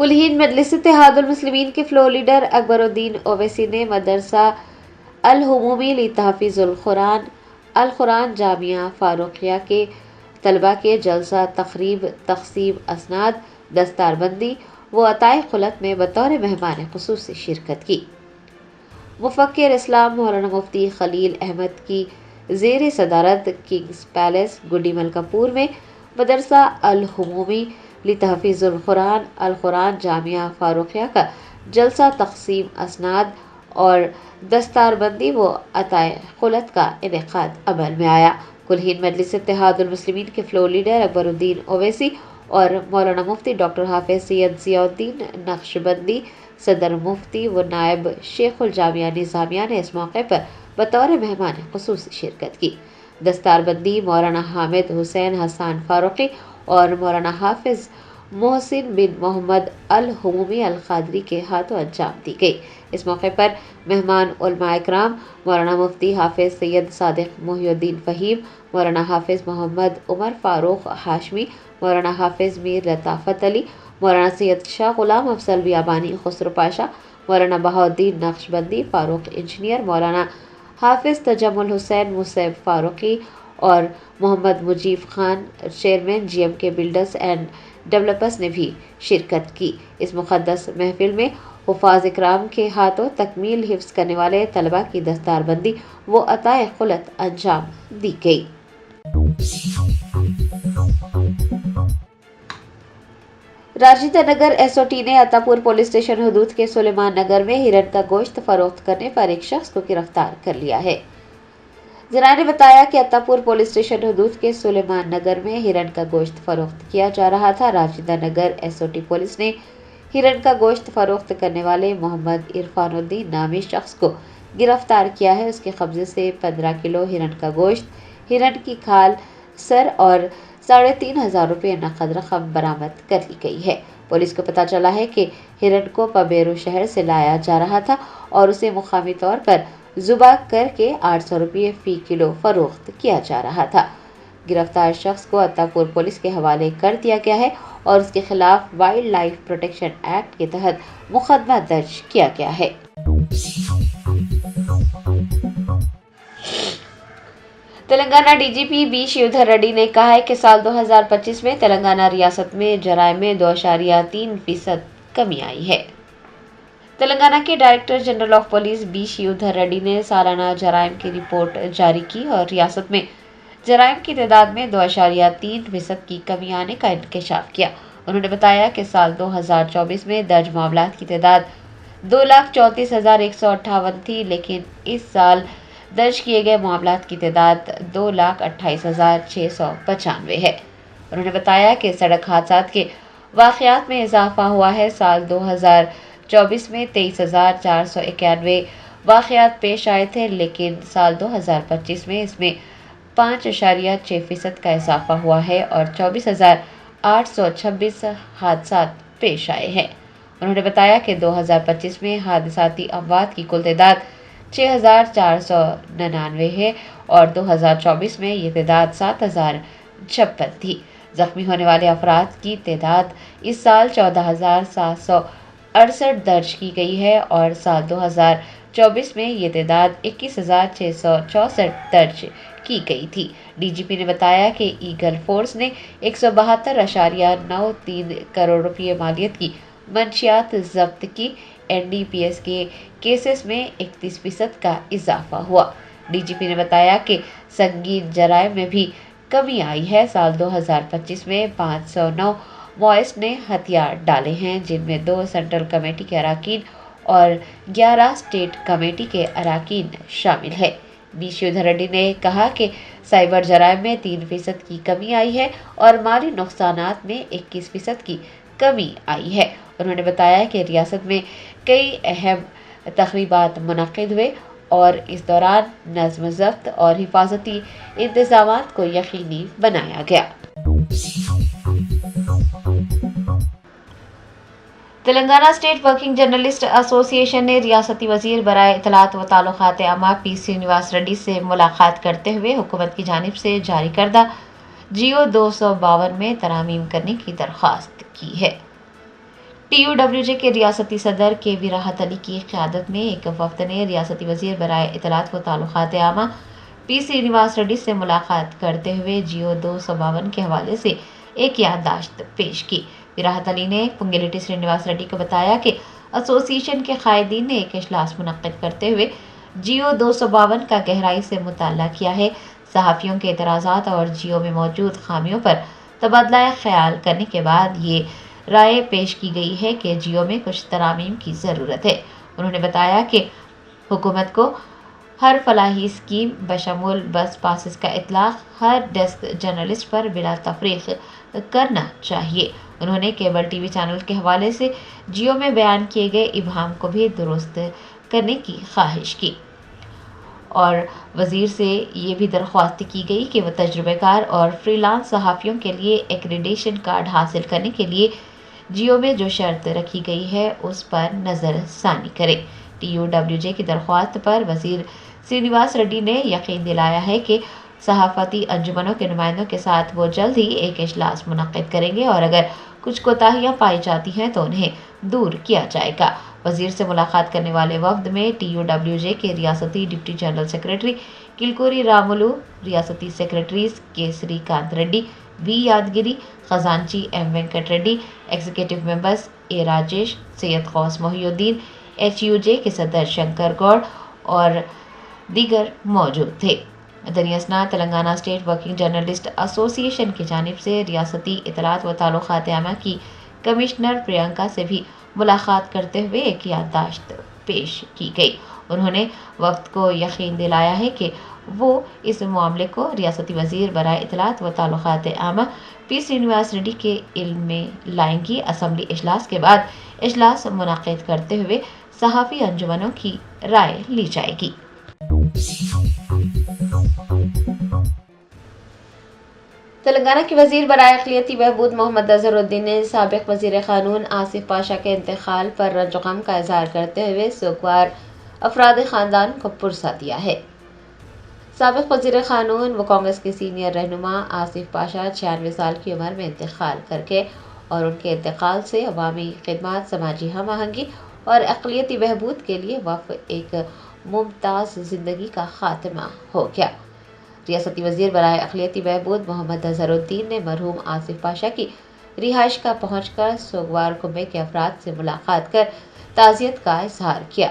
کل ہند مجلس اتحاد المسلمین کے فلور لیڈر اکبر الدین اویسی نے مدرسہ الہمومی لتحفیظ القرآن جامعہ فاروقیہ کے طلبہ کے جلسہ تقریب تقسیم اسناد دستار بندی و عطائے خلعت میں بطور مہمان خصوصی شرکت کی۔ مفکر اسلام مولانا مفتی خلیل احمد کی زیر صدارت کنگز پیلس گڈی ملکا پور میں مدرسہ الہمومی لتحفیظ القرآن جامعہ فاروقیہ کا جلسہ تقسیم اسناد اور دستار بندی و عطائے خلعت کا انعقاد عمل میں آیا۔ کل ہند مجلس اتحاد المسلمین کے فلور لیڈر اکبر الدین اویسی اور مولانا مفتی ڈاکٹر حافظ سید ضیاء الدین نقشبندی صدر مفتی و نائب شیخ الجامعہ نظامیہ نے اس موقع پر بطور مہمان خصوصی شرکت کی۔ دستار بندی مولانا حامد حسین حسان فاروقی اور مولانا حافظ محسن بن محمد الہمومی القادری کے ہاتھوں انجام دی گئی۔ اس موقع پر مہمان علماء اکرام مولانا مفتی حافظ سید صادق محی الدین فہیم، مولانا حافظ محمد عمر فاروق ہاشمی، مولانا حافظ میر لطافت علی، مولانا سید شاہ غلام افضل بیابانی خسرو پاشا، مولانا بہاؤالدین نقشبندی فاروق انجینئر، مولانا حافظ تجمل حسین مصعب فاروقی اور Muhammad Mujeeb Khan chairman G M K builders and developers نے بھی شرکت کی۔ اس مقدس محفل میں حفاظ اکرام کے ہاتھوں تکمیل حفظ کرنے والے طلبہ کی دستار بندی و عطائے خلعت انجام دی گئی۔ Rajendra Nagar S O T نے عطاپور پولیس اسٹیشن حدود کے سلیمان نگر میں ہرن کا گوشت فروخت کرنے پر ایک شخص کو گرفتار کر لیا ہے۔ ذرائع نے بتایا کہ عطاپور پولیس اسٹیشن حدود کے سلیمان نگر میں ہرن کا گوشت فروخت کیا جا رہا تھا۔ Rajendra Nagar S O T police نے ہرن کا گوشت فروخت کرنے والے محمد عرفان الدین نامی شخص کو گرفتار کیا ہے۔ اس کے قبضے سے 15 کلو ہرن کا گوشت، ہرن کی کھال، سر اور 3500 روپے نقد رقم برآمد کر لی گئی ہے۔ پولیس کو پتہ چلا ہے کہ ہرن کو پبیرو شہر سے لایا جا رہا تھا اور اسے مقامی طور پر ذبح کر کے 800 روپے فی کلو فروخت کیا جا رہا تھا۔ گرفتار شخص کو عطاپور پولیس کے حوالے کر دیا گیا ہے اور اس کے خلاف وائلڈ لائف پروٹیکشن ایکٹ کے تحت مقدمہ درج کیا گیا ہے۔ Telangana D G P B Shivdhar Reddy نے کہا ہے کہ سال 2025 میں تلنگانہ ریاست میں جرائم میں 2.3% کمی آئی ہے۔ تلنگانہ کے director general of police B Shivdhar Reddy نے سالانہ جرائم کی رپورٹ جاری کی اور ریاست میں جرائم کی تعداد میں 2.3% کی کمی آنے کا انکشاف کیا۔ انہوں نے بتایا کہ سال 2024 میں درج معاملات کی تعداد 2,34,158 تھی، لیکن اس سال درج کیے گئے معاملات کی تعداد 2,28,695 ہے۔ انہوں نے بتایا کہ سڑک حادثات کے واقعات میں اضافہ ہوا ہے۔ سال 2024 میں 23,491 واقعات پیش آئے تھے، لیکن سال 2025 میں اس میں 5.6% کا اضافہ ہوا ہے اور 24,826 حادثات پیش آئے ہیں۔ انہوں نے بتایا کہ 2025 میں حادثاتی اموات کی کل تعداد 6,499 ہے اور 2024 میں یہ تعداد 7,056 تھی۔ زخمی ہونے والے افراد کی تعداد اس سال 14,768 درج کی گئی ہے اور سال 2024 میں یہ تعداد 21,664 درج کی گئی تھی۔ ڈی جی پی نے بتایا کہ ایگل فورس نے 172.93 کروڑ روپے مالیت کی منشیات ضبط کی۔ این ڈی پی ایس کے کیسز میں 31% کا اضافہ ہوا۔ ڈی جی پی نے بتایا کہ سنگین جرائم میں بھی کمی آئی ہے۔ سال 2025 میں 509 ماؤسٹ نے ہتھیار ڈالے ہیں، جن میں 2 سینٹرل کمیٹی کے اراکین اور 11 اسٹیٹ کمیٹی کے اراکین شامل ہیں۔ بی شیودھر ریڈی نے کہا کہ سائبر جرائم میں 3% کی کمی آئی ہے اور مالی نقصانات میں 21% کی کمی آئی ہے۔ انہوں نے بتایا کہ ریاست میں کئی اہم تقریبات منعقد ہوئے اور اس دوران نظم و ضبط اور حفاظتی انتظامات کو یقینی بنایا گیا۔ تلنگانہ اسٹیٹ ورکنگ جرنلسٹ ایسوسی ایشن نے ریاستی وزیر برائے اطلاعات و تعلقات عامہ پی سرینواس ریڈی سے ملاقات کرتے ہوئے حکومت کی جانب سے جاری کردہ جیو 252 میں ترامیم کرنے کی درخواست کی ہے۔ TUWJ کے ریاستی صدر KB راحت علی کی قیادت میں ایک وفد نے ریاستی وزیر برائے اطلاعات و تعلقات عامہ P سرینواس ریڈی سے ملاقات کرتے ہوئے جیو 252 کے حوالے سے ایک یادداشت پیش کی۔ راحت علی نے پنگلیٹی سرینواس ریڈی کو بتایا کہ ایسوسی ایشن کے قائدین نے ایک اجلاس منعقد کرتے ہوئے جیو 252 کا گہرائی سے مطالعہ کیا ہے۔ صحافیوں کے اعتراضات اور جیو میں موجود خامیوں پر تبادلہ خیال کرنے کے بعد یہ رائے پیش کی گئی ہے کہ جیو میں کچھ ترامیم کی ضرورت ہے۔ انہوں نے بتایا کہ حکومت کو ہر فلاحی اسکیم بشمول بس پاسز کا اطلاق ہر ڈیسک جرنلسٹ پر بلا تفریق کرنا چاہیے۔ انہوں نے کیبل ٹی وی چینل کے حوالے سے جیو میں بیان کیے گئے ابہام کو بھی درست کرنے کی خواہش کی اور وزیر سے یہ بھی درخواست کی گئی کہ وہ تجربہ کار اور فری لانس صحافیوں کے لیے ایکریڈیشن کارڈ حاصل کرنے کے لیے جیو میں جو شرط رکھی گئی ہے اس پر نظر ثانی کرے۔ TUWJ کی درخواست پر وزیر سرینواس ریڈی نے یقین دلایا ہے کہ صحافتی انجمنوں کے نمائندوں کے ساتھ وہ جلد ہی ایک اجلاس منعقد کریں گے اور اگر کچھ کوتاہیاں پائی جاتی ہیں تو انہیں دور کیا جائے گا۔ وزیر سے ملاقات کرنے والے وفد میں TUWJ کے ریاستی deputy general secretary Kalkuri Ramulu, ریاستی سیکرٹریز کے سری کانت ریڈی، V یادگیری، خزانچی M Venkat Reddy, executive members A Rajesh, Syed Ghouse Mohi Uddin, HUJ کے صدر شنکر گوڑ اور دیگر موجود تھے۔ مدنی اسناد تلنگانہ اسٹیٹ ورکنگ جرنلسٹ ایسوسی ایشن کی جانب سے ریاستی اطلاعات و تعلقات عامہ کی کمشنر پرینکا سے بھی ملاقات کرتے ہوئے ایک یادداشت پیش کی گئی۔ انہوں نے وفد کو یقین دلایا ہے کہ وہ اس معاملے کو ریاستی وزیر برائے اطلاعات و تعلقات عامہ P سرینواس ریڈی کے علم میں لائیں گی۔ اسمبلی اجلاس کے بعد اجلاس منعقد کرتے ہوئے صحافی انجمنوں کی رائے لی جائے گی۔ تلنگانہ کے وزیر برائے اقلیتی بہبود محمد اظہر الدین نے سابق وزیر قانون آصف پاشا کے انتقال پر رنج و غم کا اظہار کرتے ہوئے سوگوار افراد خاندان کو پرسہ دیا ہے۔ سابق وزیر قانون و کانگریس کے سینئر رہنما آصف پاشا 96 سال کی عمر میں انتقال کر گئے اور ان کے انتقال سے عوامی خدمات، سماجی ہم آہنگی اور اقلیتی بہبود کے لیے وقف ایک ممتاز زندگی کا خاتمہ ہو گیا۔ ریاستی وزیر برائے اقلیتی بہبود محمد اظہر الدین نے مرحوم آصف پاشا کی رہائش گاہ پہنچ کر سوگوار کنبے کے افراد سے ملاقات کر تعزیت کا اظہار کیا۔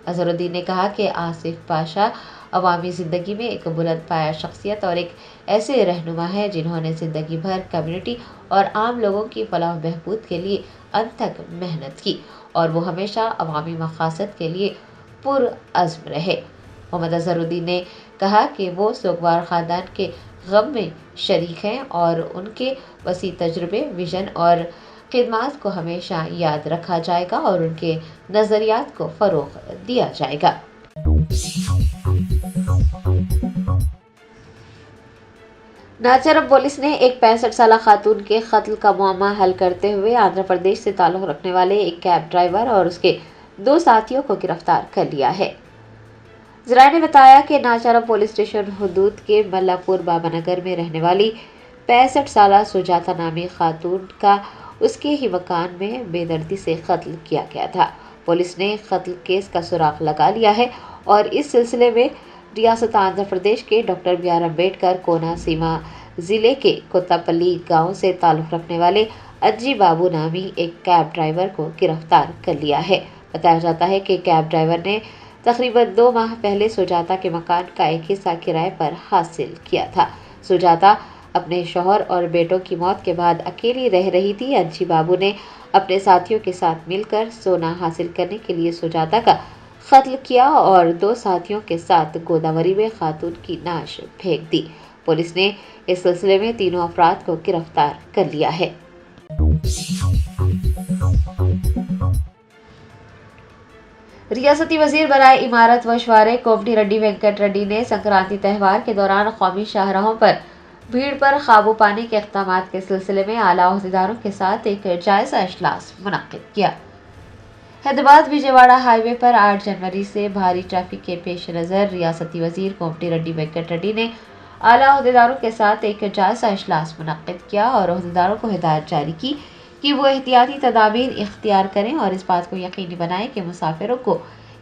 اظہر الدین نے کہا کہ آصف پاشا عوامی زندگی میں ایک بلند پایہ شخصیت اور ایک ایسے رہنما ہے جنہوں نے زندگی بھر کمیونٹی اور عام لوگوں کی فلاح و بہبود کے لیے انت تک محنت کی اور وہ ہمیشہ عوامی مقاصد کے لیے پرعزم رہے۔ محمد اظہر الدین نے کہا کہ وہ سوگوار خاندان کے غم میں شریک ہیں اور ان کے وسیع تجربے، ویژن اور خدمات کو ہمیشہ یاد رکھا جائے گا اور ان کے نظریات کو فروغ دیا جائے گا۔ ناچارم پولیس نے ایک 65 سالہ خاتون کے قتل کا معمہ حل کرتے ہوئے آندھرا پردیش سے تعلق رکھنے والے ایک کیب ڈرائیور اور اس کے 2 ساتھیوں کو گرفتار کر لیا ہے۔ ذرائع نے بتایا کہ ناچارم پولیس اسٹیشن حدود کے ملا پور بابا نگر میں رہنے والی 65 سالہ سجاتا نامی خاتون کا اس کے ہی مکان میں بے دردی سے قتل کیا گیا تھا۔ پولیس نے قتل کیس کا سراغ لگا لیا ہے اور اس سلسلے میں ریاست آندھرا پردیش کے ڈاکٹر بی آر امبیڈکر کونا سیما ضلع کے کوتاپلی گاؤں سے تعلق رکھنے والے اجی بابو نامی ایک کیب ڈرائیور کو گرفتار کر لیا ہے۔ بتایا جاتا ہے کہ کیب ڈرائیور نے تقریباً 2 ماہ پہلے سجاتا کے مکان کا ایک حصہ کرائے پر حاصل کیا تھا۔ سجاتا اپنے شوہر اور بیٹوں کی موت کے بعد اکیلی رہ رہی تھی۔ انجی بابو نے اپنے ساتھیوں کے ساتھ مل کر سونا حاصل کرنے کے لیے سجاتا کا قتل کیا اور 2 ساتھیوں کے ساتھ گوداوری میں خاتون کی نعش پھینک دی۔ پولیس نے اس سلسلے میں 3 افراد کو گرفتار کر لیا ہے۔ ریاستی وزیر برائے امارت و اشوارے کومٹی ریڈی وینکٹ ریڈی نے سنکرانتی تہوار کے دوران قومی شاہراہوں پر بھیڑ پر قابو پانے کے اقدامات کے سلسلے میں اعلیٰ عہدیداروں کے ساتھ ایک جائزہ اجلاس منعقد کیا۔ حیدرآباد وجے واڑہ ہائی وے پر 8 جنوری سے بھاری ٹریفک کے پیش نظر ریاستی وزیر کومٹی ریڈی وینکٹ ریڈی نے اعلیٰ عہدیداروں کے ساتھ ایک جائزہ اجلاس منعقد کیا اور عہدیداروں کو ہدایت جاری کی کہ وہ احتیاطی تدابیر اختیار کریں اور اس بات کو یقینی بنائیں کہ مسافروں کو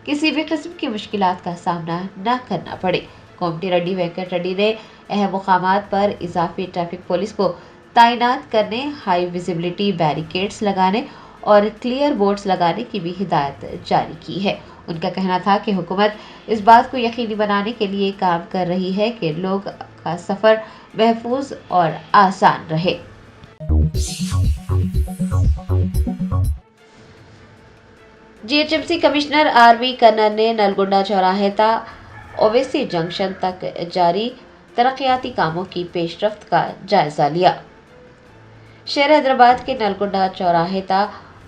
کسی بھی قسم کی مشکلات کا سامنا نہ کرنا پڑے۔ کومٹی ریڈی وینکٹ ریڈی نے اہم مقامات پر اضافی ٹریفک پولیس کو تعینات کرنے، ہائی ویزیبلٹی بیریکیڈز لگانے اور کلیئر بورڈز لگانے کی بھی ہدایت جاری کی ہے۔ ان کا کہنا تھا کہ حکومت اس بات کو یقینی بنانے کے لیے کام کر رہی ہے کہ لوگ کا سفر محفوظ اور آسان رہے۔ G H M C commissioner R V کنر نے نلگنڈا چوراہے تا اویسی جنکشن تک جاری ترقیاتی کاموں کی پیش رفت کا جائزہ لیا۔ شہر حیدرآباد کے نلگنڈا چوراہے تا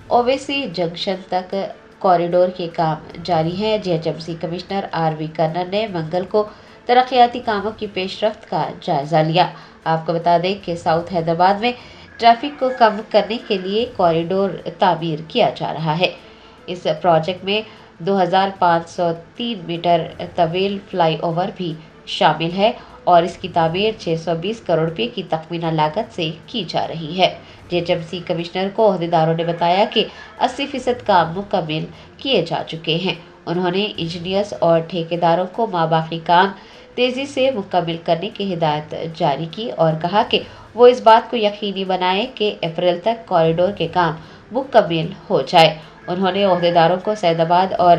اویسی جنکشن تک کوریڈور کے کام جاری ہیں۔ G H M C commissioner R V کنر نے منگل کو ترقیاتی کاموں کی پیش رفت کا جائزہ لیا۔ آپ کو بتا دیں کہ ساؤتھ حیدرآباد میں ٹریفک کو کم کرنے کے لیے کوریڈور تعمیر کیا جا رہا ہے۔ اس پروجیکٹ میں 2503 میٹر طویل فلائی اوور بھی شامل ہے اور اس کی تعمیر 620 کروڑ روپے کی تخمینہ لاگت سے کی جا رہی ہے۔ G H M C commissioner کو عہدیداروں نے بتایا کہ 80% کام مکمل کیے جا چکے ہیں۔ انہوں نے انجینئرز اور ٹھیکیداروں کو ماباقی کام تیزی سے مکمل کرنے کی ہدایت جاری کی اور کہا کہ وہ اس بات کو یقینی بنائیں کہ اپریل تک کوریڈور کے کام مکمل ہو جائے۔ انہوں نے عہدیداروں کو سید آباد اور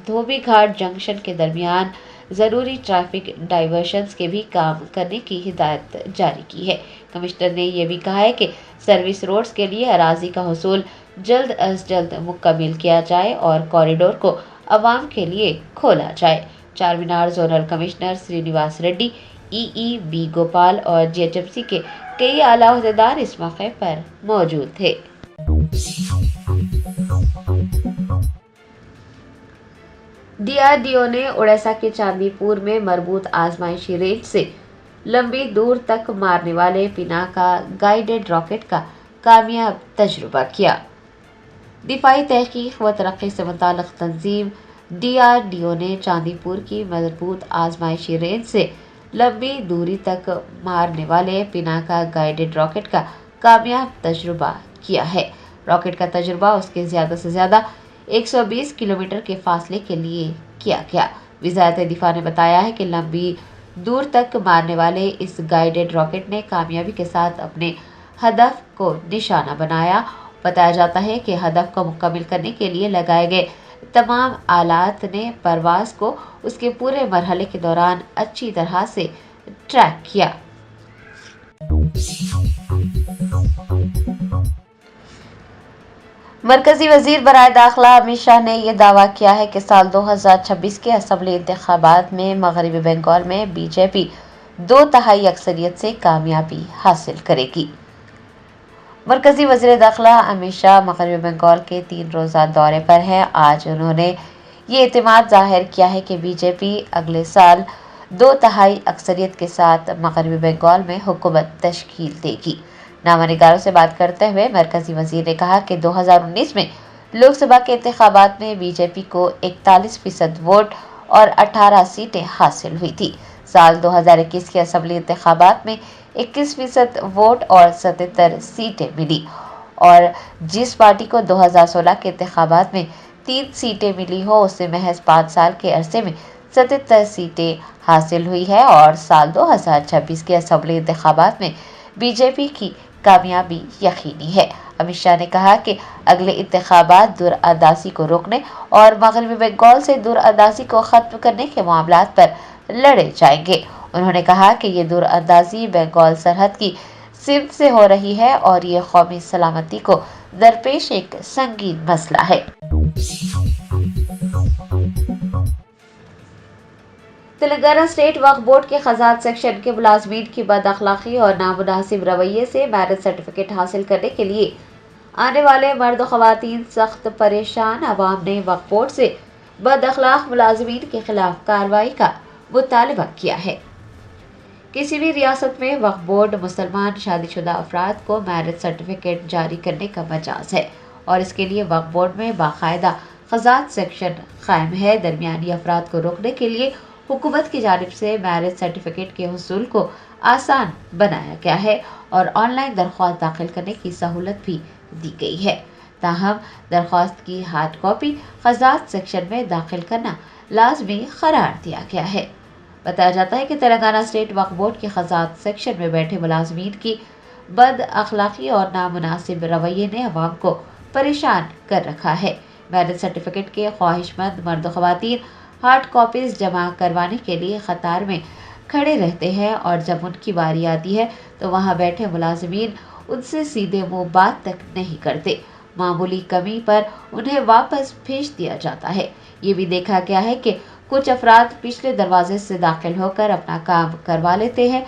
دھوبی گھاٹ جنکشن کے درمیان ضروری ٹریفک ڈائیورشنز کے بھی کام کرنے کی ہدایت جاری کی ہے۔ کمشنر نے یہ بھی کہا ہے کہ سروس روڈز کے لیے اراضی کا حصول جلد از جلد مکمل کیا جائے اور کوریڈور کو عوام کے لیے کھولا جائے۔ Charminar zonal commissioner Srinivas Reddy, E B Gopal اور جی ایچ ایم سی کے کئی اعلیٰ عہدیدار اس موقع پر موجود تھے۔ ڈی آر ڈی او نے اڑیسہ کے چاندی پور میں مربوط آزمائشی رینج سے لمبی دور تک مارنے والے پیناکا گائیڈڈ راکٹ کا کامیاب تجربہ کیا۔ دفاعی تحقیق و ترقی سے متعلق تنظیم ڈی آر ڈی او نے چاندی پور کی مربوط آزمائشی رینج سے لمبی دوری تک مارنے والے پیناکا گائیڈڈ راکٹ کا کامیاب تجربہ کیا ہے۔ راکٹ کا تجربہ اس کے زیادہ سے زیادہ 120 کلومیٹر کے فاصلے کے لیے کیا گیا۔ وزارت دفاع نے بتایا ہے کہ لمبی دور تک مارنے والے اس گائیڈڈ راکٹ نے کامیابی کے ساتھ اپنے ہدف کو نشانہ بنایا۔ بتایا جاتا ہے کہ ہدف کو مکمل کرنے کے لیے لگائے گئے تمام آلات نے پرواز کو اس کے پورے مرحلے کے دوران اچھی طرح سے ٹریک کیا۔ مرکزی وزیر برائے داخلہ امت شاہ نے یہ دعویٰ کیا ہے کہ سال 2026 کے اسمبلی انتخابات میں مغربی بنگال میں بی جے پی 2/3 اکثریت سے کامیابی حاصل کرے گی۔ مرکزی وزیر داخلہ امت شاہ مغربی بنگال کے 3 روزہ دورے پر ہیں۔ آج انہوں نے یہ اعتماد ظاہر کیا ہے کہ بی جے پی اگلے سال 2/3 اکثریت کے ساتھ مغربی بنگال میں حکومت تشکیل دے گی۔ نامہ نگاروں سے بات کرتے ہوئے مرکزی وزیر نے کہا کہ 2019 میں لوک سبھا کے انتخابات میں بی جے پی کو 41% ووٹ اور 18 سیٹیں حاصل ہوئی تھی۔ سال 2021 کے اسمبلی انتخابات میں 21% ووٹ اور 77 سیٹیں ملی اور جس پارٹی کو 2016 کے انتخابات میں 3 سیٹیں ملی ہو اسے محض 5 سال کے عرصے میں 77 سیٹیں حاصل ہوئی ہے اور سال 2026 کے اسمبلی انتخابات میں بی جے پی کی کامیابی یقینی ہے۔ امت شاہ نے کہا کہ اگلے انتخابات دور اندازی کو روکنے اور مغربی بنگال سے دور اندازی کو ختم کرنے کے معاملات پر لڑے جائیں گے۔ انہوں نے کہا کہ یہ دور اندازی بنگال سرحد کی سمت سے ہو رہی ہے اور یہ قومی سلامتی کو درپیش ایک سنگین مسئلہ ہے۔ تلنگانہ اسٹیٹ وقف بورڈ کے خزانہ سیکشن کے ملازمین کی بد اخلاقی اور نامناسب رویے سے میرٹ سرٹیفکیٹ حاصل کرنے کے لیے آنے والے مرد و خواتین سخت پریشان۔ عوام نے وقف بورڈ سے بد اخلاق ملازمین کے خلاف کارروائی کا مطالبہ کیا ہے۔ کسی بھی ریاست میں وقف بورڈ مسلمان شادی شدہ افراد کو میرٹ سرٹیفکیٹ جاری کرنے کا مجاز ہے اور اس کے لیے وقف بورڈ میں باقاعدہ خزانہ سیکشن قائم ہے۔ درمیانی افراد کو روکنے کے لیے حکومت کی جانب سے میرٹ سرٹیفکیٹ کے حصول کو آسان بنایا گیا ہے اور آن لائن درخواست داخل کرنے کی سہولت بھی دی گئی ہے۔ تاہم درخواست کی ہارڈ کاپی خزانہ سیکشن میں داخل کرنا لازمی قرار دیا گیا ہے۔ بتایا جاتا ہے کہ تلنگانہ اسٹیٹ وقف بورڈ کے خزانہ سیکشن میں بیٹھے ملازمین کی بد اخلاقی اور نامناسب رویے نے عوام کو پریشان کر رکھا ہے۔ میرٹ سرٹیفکیٹ کے خواہش مند مرد و خواتین ہارڈ کاپیز جمع کروانے کے لیے قطار میں کھڑے رہتے ہیں اور جب ان کی باری آتی ہے تو وہاں بیٹھے ملازمین ان سے سیدھے منہ بات تک نہیں کرتے۔ معمولی کمی پر انہیں واپس بھیج دیا جاتا ہے۔ یہ بھی دیکھا گیا ہے کہ کچھ افراد پچھلے دروازے سے داخل ہو کر اپنا کام کروا لیتے ہیں۔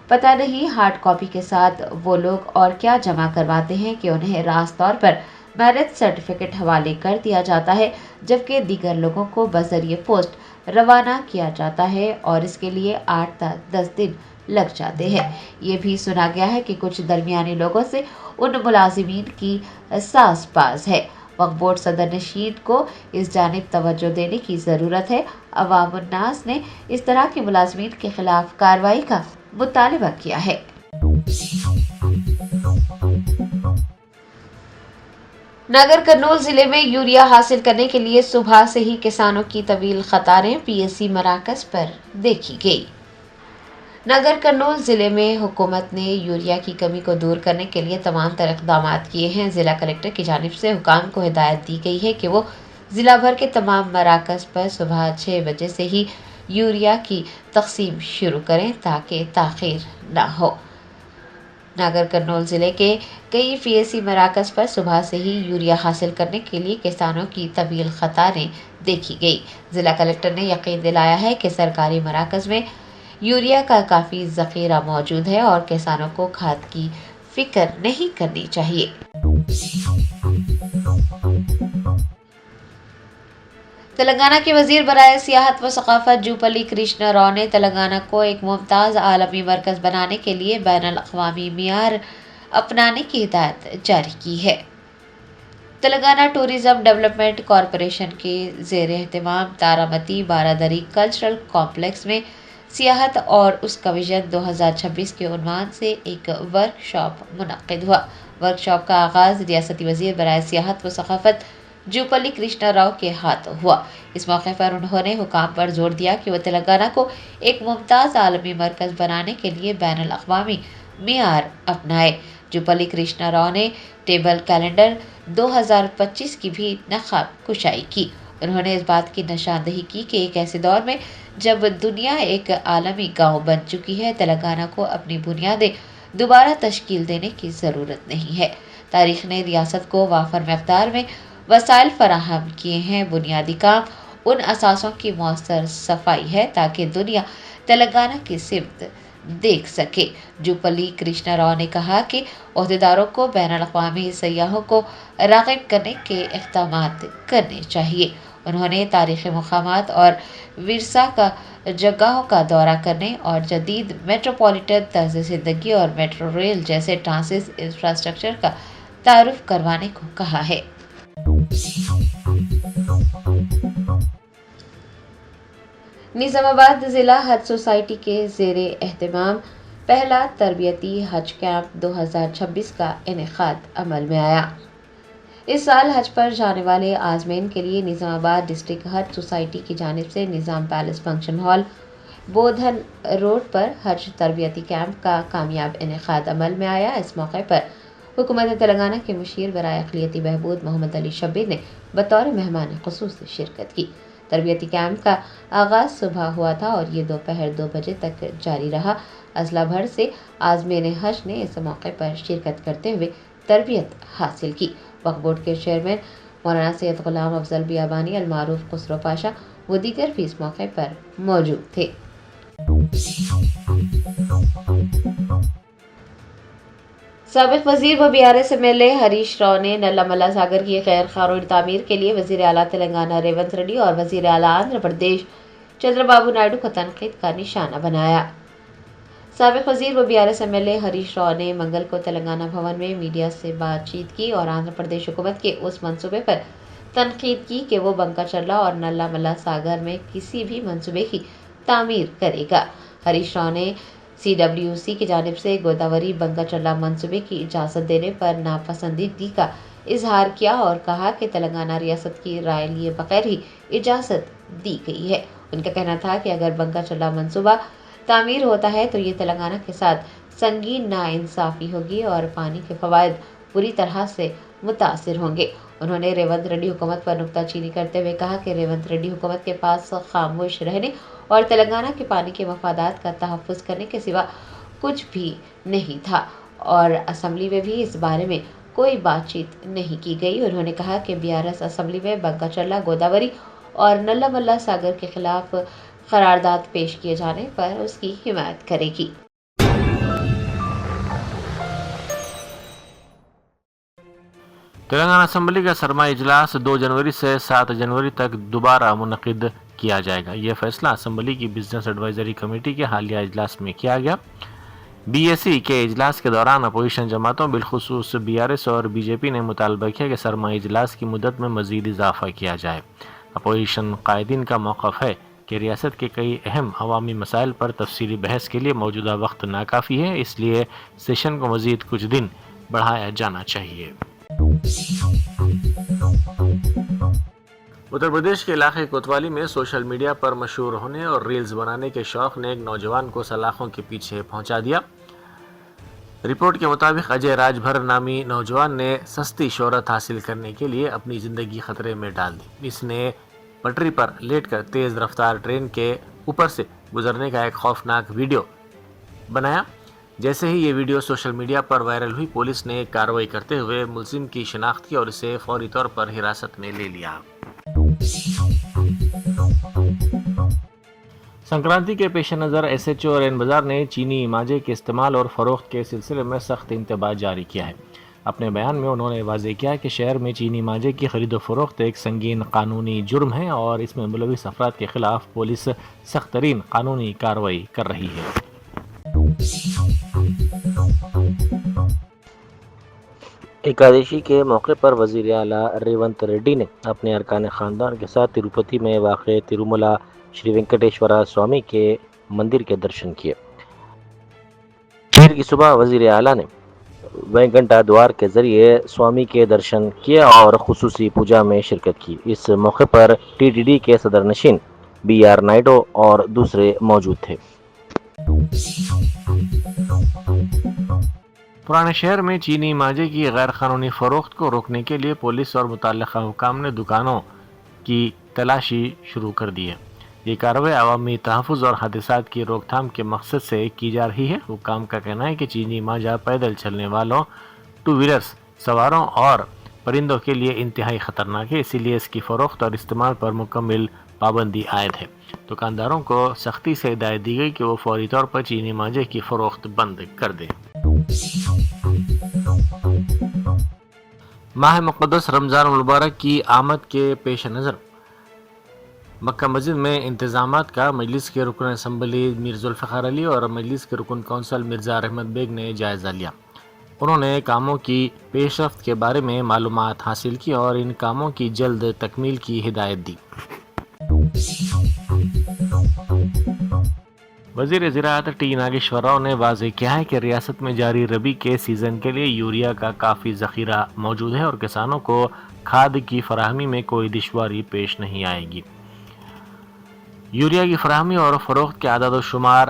پتہ نہیں ہارڈ کاپی کے ساتھ وہ لوگ اور کیا جمع کرواتے ہیں کہ انہیں راست طور پر میرٹ سرٹیفکیٹ حوالے کر دیا جاتا ہے، جبکہ دیگر لوگوں کو بذریعہ پوسٹ روانہ کیا جاتا ہے اور اس کے لیے 8 تا 10 دن لگ جاتے ہیں۔ یہ بھی سنا گیا ہے کہ کچھ درمیانی لوگوں سے ان ملازمین کی ساز باز ہے۔ وقف بورڈ صدر نشین کو اس جانب توجہ دینے کی ضرورت ہے۔ عوام الناس نے اس طرح کے ملازمین کے خلاف کارروائی کا مطالبہ کیا ہے۔ نگر کرنول ضلع میں یوریا حاصل کرنے کے لیے صبح سے ہی کسانوں کی طویل قطاریں PSC مراکز پر دیکھی گئی۔ نگر کرنول ضلع میں حکومت نے یوریا کی کمی کو دور کرنے کے لیے تمام تر اقدامات کیے ہیں۔ ضلع کلکٹر کی جانب سے حکام کو ہدایت دی گئی ہے کہ وہ ضلع بھر کے تمام مراکز پر صبح 6 بجے سے ہی یوریا کی تقسیم شروع کریں تاکہ تاخیر نہ ہو۔ نگر کرنول ضلع کے کئی PSC مراکز پر صبح سے ہی یوریا حاصل کرنے کے لیے کسانوں کی طویل قطاریں دیکھی گئی۔ ضلع کلکٹر نے یقین دلایا ہے کہ سرکاری مراکز میں یوریا کا کافی ذخیرہ موجود ہے اور کسانوں کو کھاد کی فکر نہیں کرنی چاہیے۔ تلنگانہ کے وزیر برائے سیاحت و ثقافت جوپلی کرشنا راؤ نے تلنگانہ کو ایک ممتاز عالمی مرکز بنانے کے لیے بین الاقوامی معیار اپنانے کی ہدایت جاری کی ہے۔ تلنگانہ ٹورزم ڈیولپمنٹ کارپوریشن کے زیر اہتمام تارامتی بارادری کلچرل کمپلیکس میں سیاحت اور اس کا وژن 2026 کے عنوان سے ایک ورکشاپ منعقد ہوا۔ ورکشاپ کا آغاز ریاستی وزیر برائے سیاحت و ثقافت جوپلی کرشنا راؤ کے ہاتھوں ہوا۔ اس موقع پر انہوں نے حکام پر زور دیا کہ وہ تلنگانہ کو ایک ممتاز عالمی مرکز بنانے کے لیے بین الاقوامی معیار اپنائے۔ جوپلی کرشنا راؤ نے ٹیبل کیلنڈر 2025 کی بھی نقاب کشائی کی۔ انہوں نے اس بات کی نشاندہی کی کہ ایک ایسے دور میں جب دنیا ایک عالمی گاؤں بن چکی ہے، تلنگانہ کو اپنی بنیادیں دوبارہ تشکیل دینے کی ضرورت نہیں ہے۔ تاریخ نے ریاست کو وافر مقدار میں وسائل فراہم کیے ہیں۔ بنیادی کام ان اثاثوں کی مؤثر صفائی ہے تاکہ دنیا تلنگانہ کی سمت دیکھ سکے۔ جوپلی کرشنا راؤ نے کہا کہ عہدیداروں کو بین الاقوامی سیاحوں کو راغب کرنے کے اقدامات کرنے چاہیے۔ انہوں نے تاریخی مقامات اور ورثہ کا جگہوں کا دورہ کرنے اور جدید میٹروپولیٹن طرز زندگی اور میٹرو ریل جیسے ٹرانزٹ انفراسٹرکچر کا تعارف کروانے کو کہا ہے۔ نظام آباد ضلع حج سوسائٹی کے زیر اہتمام پہلا تربیتی حج کیمپ 2026 کا انعقاد عمل میں آیا۔ اس سال حج پر جانے والے عازمین کے لیے نظام آباد ڈسٹرکٹ حج سوسائٹی کی جانب سے نظام پیلس فنکشن ہال بودھن روڈ پر حج تربیتی کیمپ کا کامیاب انعقاد عمل میں آیا۔ اس موقع پر حکومت تلنگانہ کے مشیر برائے اقلیتی بہبود محمد علی شبیر نے بطور مہمان خصوصی شرکت کی۔ تربیتی کیمپ کا آغاز صبح ہوا تھا اور یہ دوپہر 2 بجے تک جاری رہا۔ اضلاع بھر سے عازمین حج نے اس موقع پر شرکت کرتے ہوئے تربیت حاصل کی۔ وقف بورڈ کے چیئرمین مولانا سید غلام افضل بیابانی، المعروف خسرو پاشا و دیگر بھی اس موقع پر موجود تھے۔ سابق وزیر و BRS MLA ہریش راؤ نے نلا ملا ساگر کی غیر قانونی تعمیر کے لیے وزیر اعلیٰ تلنگانہ ریونت ریڈی اور وزیر اعلیٰ آندھرا پردیش چندرا بابو نائیڈو کو تنقید کا نشانہ بنایا۔ سابق وزیر و BRS MLA ہریش راؤ نے منگل کو تلنگانہ بھون میں میڈیا سے بات چیت کی اور آندھرا پردیش حکومت کے اس منصوبے پر تنقید کی کہ وہ بنکا چرلا اور نلا ملا ساگر میں کسی بھی منصوبے کی تعمیر کرے گا۔ ہریش راؤ نے CWC کی جانب سے گوداوری بنگا چلا منصوبے کی اجازت دینے پر ناپسندیدگی کا اظہار کیا اور کہا کہ تلنگانہ ریاست کی رائے لیے بغیر ہی اجازت دی گئی ہے۔ ان کا کہنا تھا کہ اگر بنگا چلا منصوبہ تعمیر ہوتا ہے تو یہ تلنگانہ کے ساتھ سنگین ناانصافی ہوگی اور پانی کے فوائد بری طرح سے متاثر ہوں گے۔ انہوں نے ریونت ریڈی حکومت پر نکتہ چینی کرتے ہوئے کہا کہ ریونت ریڈی حکومت کے پاس خاموش رہنے اور تلنگانہ کے پانی کے مفادات کا تحفظ کرنے کے سوا کچھ بھی نہیں تھا اور اسمبلی میں بھی اس بارے میں کوئی بات چیت نہیں کی گئی۔ انہوں نے کہا کہ BRS اسمبلی میں بنگا چلا گوداوری اور نلا ملا ساگر کے خلاف قرارداد پیش کیے جانے پر اس کی حمایت کرے گی۔ تلنگانہ اسمبلی کا سرمائی اجلاس 2 جنوری سے 7 جنوری تک دوبارہ منعقد کیا جائے گا۔ یہ فیصلہ اسمبلی کی بزنس ایڈوائزری کمیٹی کے حالیہ اجلاس میں کیا گیا۔ BSE کے اجلاس کے دوران اپوزیشن جماعتوں بالخصوص BRS اور BJP نے مطالبہ کیا کہ سرمائی اجلاس کی مدت میں مزید اضافہ کیا جائے۔ اپوزیشن قائدین کا موقف ہے کہ ریاست کے کئی اہم عوامی مسائل پر تفصیلی بحث کے لیے موجودہ وقت ناکافی ہے، اس لیے سیشن کو مزید کچھ دن بڑھایا جانا چاہیے۔ اتر پردیش کے علاقے کوتوالی میں سوشل میڈیا پر مشہور ہونے اور ریلز بنانے کے شوق نے ایک نوجوان کو سلاخوں کے پیچھے پہنچا دیا۔ رپورٹ کے مطابق اجے راج بھر نامی نوجوان نے سستی شہرت حاصل کرنے کے لیے اپنی زندگی خطرے میں ڈال دی۔ اس نے پٹری پر لیٹ کر تیز رفتار ٹرین کے اوپر سے گزرنے کا ایک خوفناک ویڈیو بنایا۔ جیسے ہی یہ ویڈیو سوشل میڈیا پر وائرل ہوئی، پولیس نے کارروائی کرتے ہوئے ملزم کی شناخت کی اور اسے فوری طور پر حراست میں لے لیا۔ سنکرانتی کے پیش نظر SHO رین بازار نے چینی مانجے کے استعمال اور فروخت کے سلسلے میں سخت انتباہ جاری کیا ہے۔ اپنے بیان میں انہوں نے واضح کیا کہ شہر میں چینی مانجے کی خرید و فروخت ایک سنگین قانونی جرم ہے اور اس میں ملوث افراد کے خلاف پولیس سخت ترین قانونی کارروائی کر رہی ہے۔ ایکادشی کے موقع پر وزیر اعلیٰ ریونت ریڈی نے اپنے ارکان خاندان کے ساتھ تروپتی میں واقع تروملا شری وینکٹیشورا سوامی کے مندر کے درشن کیے۔ پیر کی صبح وزیر اعلیٰ نے وینکنٹا دوار کے ذریعے سوامی کے درشن کیے اور خصوصی پوجا میں شرکت کی۔ اس موقع پر TTD کے صدر نشین BR نائیڈو اور دوسرے موجود تھے۔ پرانے شہر میں چینی مانجے کی غیر قانونی فروخت کو روکنے کے لیے پولیس اور متعلقہ حکام نے دکانوں کی تلاشی شروع کر دی ہے۔ یہ کارروائی عوامی تحفظ اور حادثات کی روک تھام کے مقصد سے کی جا رہی ہے۔ حکام کا کہنا ہے کہ چینی مانجا پیدل چلنے والوں، 2 ویلرز سواروں اور پرندوں کے لیے انتہائی خطرناک ہے، اسی لیے اس کی فروخت اور استعمال پر مکمل پابندی عائد ہے۔ دکانداروں کو سختی سے ہدایت دی گئی کہ وہ فوری طور پر چینی مانجے کی فروخت بند کر دیں۔ ماہ مقدس رمضان المبارک کی آمد کے پیش نظر مکہ مسجد میں انتظامات کا مجلس کے رکن اسمبلی میر ذوالفقار علی اور مجلس کے رکن کونسل مرزا رحمت بیگ نے جائزہ لیا۔ انہوں نے کاموں کی پیش رفت کے بارے میں معلومات حاصل کی اور ان کاموں کی جلد تکمیل کی ہدایت دی۔ وزیر زراعت ٹی ناگیشور راؤ نے واضح کیا ہے کہ ریاست میں جاری ربی کے سیزن کے لیے یوریا کا کافی ذخیرہ موجود ہے اور کسانوں کو کھاد کی فراہمی میں کوئی دشواری پیش نہیں آئے گی۔ یوریا کی فراہمی اور فروخت کے اعداد و شمار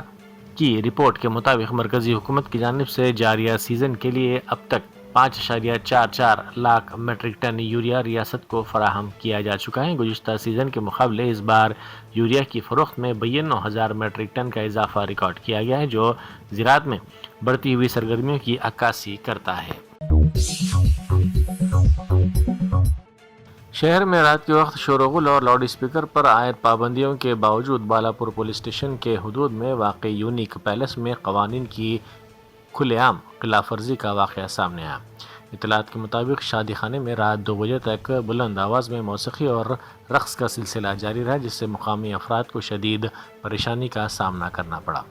کی رپورٹ کے مطابق مرکزی حکومت کی جانب سے جاریہ سیزن کے لیے اب تک 5.44 لاکھ میٹرک ٹن یوریا ریاست کو فراہم کیا جا چکا ہے۔ گزشتہ سیزن کے مقابلے اس بار یوریا کی فروخت میں 92,000 میٹرک ٹن کا اضافہ ریکارڈ کیا گیا ہے، جو زراعت میں بڑھتی ہوئی سرگرمیوں کی عکاسی کرتا ہے۔ شہر میں رات کے وقت شور و غل اور لاؤڈ اسپیکر پر عائد پابندیوں کے باوجود بالاپور پولیس اسٹیشن کے حدود میں واقع یونیک پیلس میں قوانین کی کھلے عام خلاف ورزی کا واقعہ سامنے آیا۔ اطلاعات کے مطابق شادی خانے میں رات 2 بجے تک بلند آواز میں موسیقی اور رقص کا سلسلہ جاری رہا، جس سے مقامی افراد کو شدید پریشانی کا سامنا کرنا پڑا۔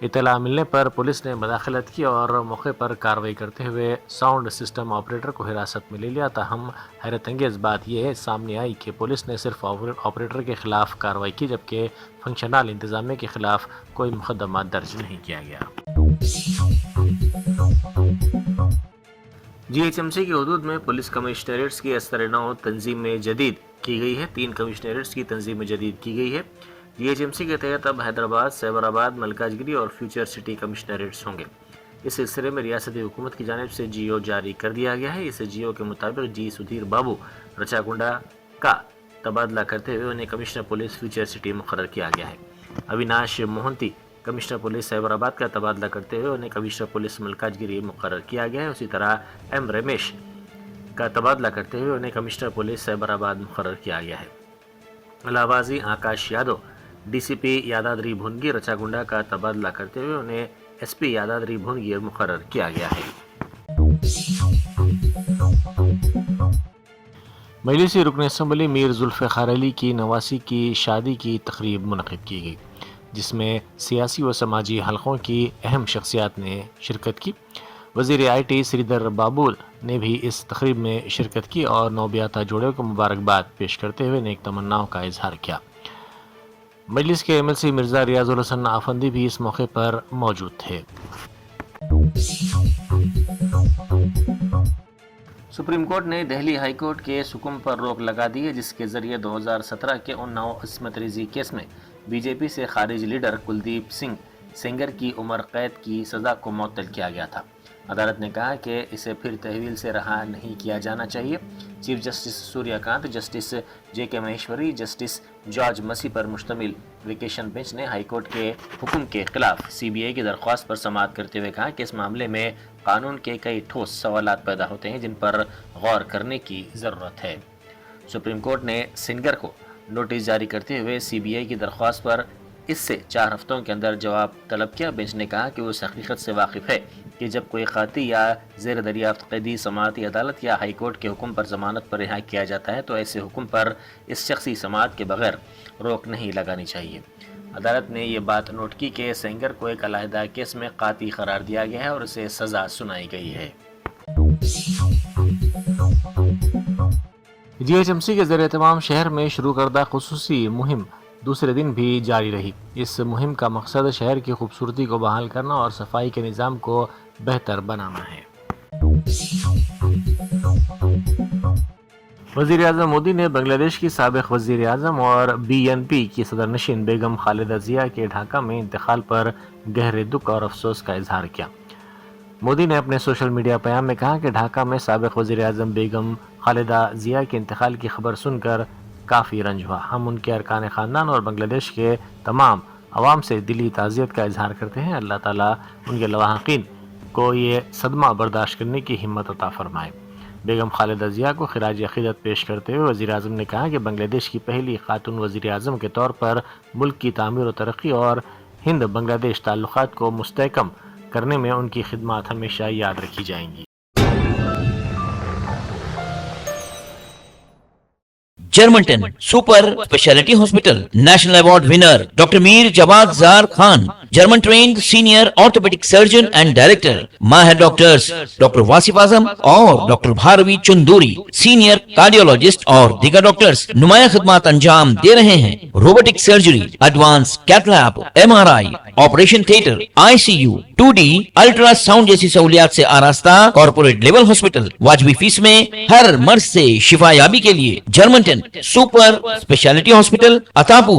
اطلاع ملنے پر پولیس نے مداخلت کی اور موقع پر کارروائی کرتے ہوئے ساؤنڈ سسٹم آپریٹر کو حراست میں لے لیا. تاہم حیرت انگیز بات یہ سامنے آئی کہ پولیس نے صرف آپریٹر کے خلاف کارروائی کی، جبکہ فنکشنل انتظامیہ کے خلاف کوئی مقدمہ درج نہیں کیا گیا. جی ایچ ایم سی کی حدود میں پولیس کمشنریٹس کی استر نو تنظیم میں جدید کی گئی ہے. 3 کمشنریٹس کی تنظیم میں جدید کی گئی ہے. جی ایچ ایم سی کے تحت اب حیدرآباد، سیبر آباد، ملکاج گری اور فیوچر سٹی کمشنریٹس ہوں گے. اس سلسلے میں ریاستی حکومت کی جانب سے جی او جاری کر دیا گیا ہے. اس جی او کے مطابق جی سدھیر بابو رچاکنڈا کا تبادلہ کرتے ہوئے انہیں کمشنر پولیس فیوچر سٹی مقرر کیا گیا ہے. اویناش موہنتی کمشنر پولیس سیبر آباد کا تبادلہ کرتے ہوئے انہیں کمشنر پولیس ملکاج گری مقرر کیا گیا ہے. اسی طرح ایم رمیش کا تبادلہ کرتے ہوئے انہیں کمشنر پولیس سیبر آباد مقرر کیا گیا ہے. لوازی آکاش یادو ڈی سی پی یادادری بھونگی رچاکنڈا کا تبادلہ کرتے ہوئے انہیں ایس پی یادادری بھونگی مقرر کیا گیا ہے. مجلسی رکن اسمبلی میر ذوالفقار علی کی نواسی کی شادی کی تقریب منعقد کی گئی، جس میں سیاسی و سماجی حلقوں کی اہم شخصیات نے شرکت کی. وزیر آئی ٹی سریدر بابو نے بھی اس تقریب میں شرکت کی اور نوبیاتا جوڑے کو مبارکباد پیش کرتے ہوئے نیک تمناؤں کا اظہار کیا. مجلس کے ایم ایل سی مرزا ریاض الحسن آفندی بھی اس موقع پر موجود تھے. سپریم کورٹ نے دہلی ہائی کورٹ کے حکم پر روک لگا دی ہے، جس کے ذریعے 2017 کے اناؤ عصمت ریزی کیس میں بی جے پی سے خارج لیڈر کلدیپ سنگھ سینگر کی عمر قید کی سزا کو معطل کیا گیا تھا. عدالت نے کہا کہ اسے پھر تحویل سے رہا نہیں کیا جانا چاہیے. چیف جسٹس سوریہ کانت، جسٹس جے کے مہیشوری، جسٹس جارج مسیح پر مشتمل ویکیشن بینچ نے ہائی کورٹ کے حکم کے خلاف سی بی آئی کی درخواست پر سماعت کرتے ہوئے کہا کہ اس معاملے میں قانون کے کئی ٹھوس سوالات پیدا ہوتے ہیں جن پر غور کرنے کی ضرورت ہے. سپریم کورٹ نے سینگر کو نوٹس جاری کرتے ہوئے سی بی آئی کی درخواست پر اس سے 4 ہفتوں کے اندر جواب طلب کیا. بینچ نے کہا کہ وہ اس حقیقت سے واقف ہے کہ جب کوئی قاتی یا زیر دریافت قیدی سماعتی عدالت یا ہائی کورٹ کے حکم پر ضمانت پر رہا کیا جاتا ہے تو ایسے حکم پر اس شخصی سماعت کے بغیر روک نہیں لگانی چاہیے. عدالت نے یہ بات نوٹ کی کہ سینگر کو ایک علیحدہ کیس میں قاتی قرار دیا گیا ہے اور اسے سزا سنائی گئی ہے. جی ایچ ایم سی کے زیر اہتمام شہر میں شروع کردہ خصوصی مہم دوسرے دن بھی جاری رہی. اس مہم کا مقصد شہر کی خوبصورتی کو بحال کرنا اور صفائی کے نظام کو بہتر بنانا ہے. وزیر اعظم مودی نے بنگلہ دیش کی سابق وزیر اعظم اور بی این پی کی صدر نشین بیگم خالدہ ضیاء کے ڈھاکہ میں انتقال پر گہرے دکھ اور افسوس کا اظہار کیا. مودی نے اپنے سوشل میڈیا پیام میں کہا کہ ڈھاکہ میں سابق وزیر اعظم بیگم خالدہ ضیاء کے انتقال کی خبر سن کر کافی رنج ہوا. ہم ان کے ارکان خاندان اور بنگلہ دیش کے تمام عوام سے دلی تعزیت کا اظہار کرتے ہیں. اللہ تعالیٰ ان کے لواحقین کو یہ صدمہ برداشت کرنے کی ہمت عطا فرمائے. بیگم خالدہ ضیاء کو خراج عقیدت پیش کرتے ہوئے وزیر اعظم نے کہا کہ بنگلہ دیش کی پہلی خاتون وزیر اعظم کے طور پر ملک کی تعمیر و ترقی اور ہند بنگلہ دیش تعلقات کو مستحکم کرنے میں ان کی خدمات ہمیشہ یاد رکھی جائیں گی. Germanten super speciality hospital national award winner doctor Mir Jawad Zar Khan German trained senior orthopaedic surgeon and director ماہر ڈاکٹرز ڈاکٹر واصف اعظم اور doctor Bharavi Chanduri senior cardiologist اور دیگر ڈاکٹرز نمایاں خدمات انجام دے رہے ہیں. Robotic surgery, advance cath lab, M R I, operation theatre, I C U, 2D ultra sound جیسی سہولیات سے آراستہ کارپوریٹ لیول ہاسپٹل. واجبی فیس میں ہر مرض سے شفا یابی کے لیے جرمنٹن سپر اسپیشلٹی ہاسپٹل عطا پور.